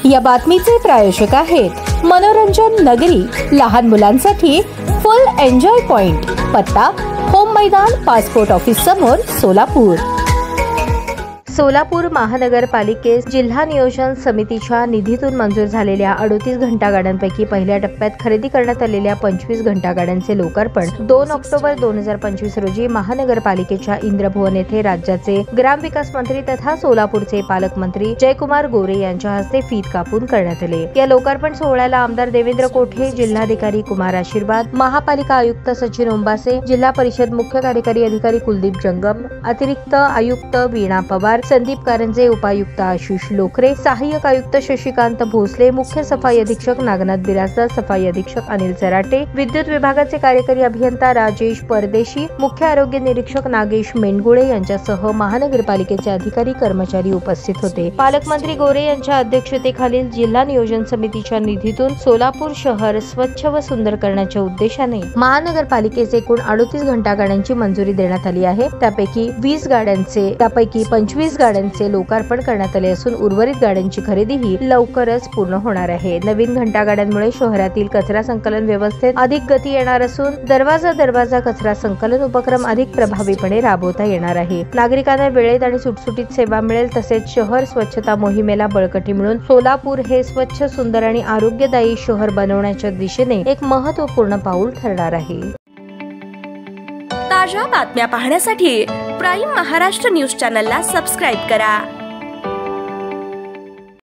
या बातमीचे प्रायोजक आहेत मनोरंजन नगरी, लहान मुलांसाठी फुल एन्जॉय पॉइंट, पत्ता होम मैदान, पासपोर्ट ऑफिस समोर, सोलापूर. सोलापूर महानगरपालिकेस जिल्हा नियोजन समितीच्या निधीतून मंजूर झालेल्या 38 घंटागाड्यांपैकी पहिल्या टप्प्यात खरेदी करण्यात आलेल्या 25 घंटागाड्यांचे लोकार्पण 2 ऑक्टोबर 2025 रोजी महानगरपालिकेच्या इंद्रभवन येथे राज्याचे ग्रामविकास मंत्री तथा सोलापूरचे पालकमंत्री जयकुमार गोरे यांच्या हस्ते फीत कापून करण्यात आले. या लोकार्पण सोहळ्याला आमदार देवेंद्र कोठे, जिल्हाधिकारी कुमार आशीर्वाद, महापालिका आयुक्त सचिन ओंबासे, जिल्हा परिषद मुख्य कार्यकारी अधिकारी कुलदीप जंगम, अतिरिक्त आयुक्त वीणा पवार, संदीप कारंजे, उपायुक्त आशिष लोकरे, सहाय्यक आयुक्त शशिकांत भोसले, मुख्य सफाई अधीक्षक नागनाथ बिराजदार, सफाई अधीक्षक अनिल चराटे, विद्युत विभागाचे कार्यकारी अभियंता राजेश परदेशी, मुख्य आरोग्य निरीक्षक नागेश मेंडगुळे यांच्यासह महानगरपालिकेचे अधिकारी कर्मचारी उपस्थित होते. पालकमंत्री गोरे यांच्या अध्यक्षतेखालील जिल्हा नियोजन समितीच्या निधीतून सोलापूर शहर स्वच्छ व सुंदर करण्याच्या उद्देशाने महानगरपालिकेचे एकूण 38 घंटागाड्यांची मंजुरी देण्यात आली आहे. त्यापैकी 25 गाड्यांचे लोकार्पण करण्यात आले असून उर्वरित गाड्यांची खरेदी ही लवकरच पूर्ण होणार आहे. नवीन घंटागाड्यांमुळे शहरातील कचरा संकलन व्यवस्थेत अधिक गती येणार असून दरवाजा कचरा संकलन उपक्रम अधिक प्रभावीपणे राबवता येणार आहे. नागरिकांना वेळेत आणि सुटसुटीत सेवा मिळेल. तसेच शहर स्वच्छता मोहिमेला बळकटी मिळून सोलापूर हे स्वच्छ, सुंदर आणि आरोग्यदायी शहर बनवण्याच्या दिशेने एक महत्त्वपूर्ण पाऊल ठरणार आहे. ताज्या बातम्या पाहण्यासाठी प्राईम महाराष्ट्र न्यूज चॅनलला सबस्क्राईब करा.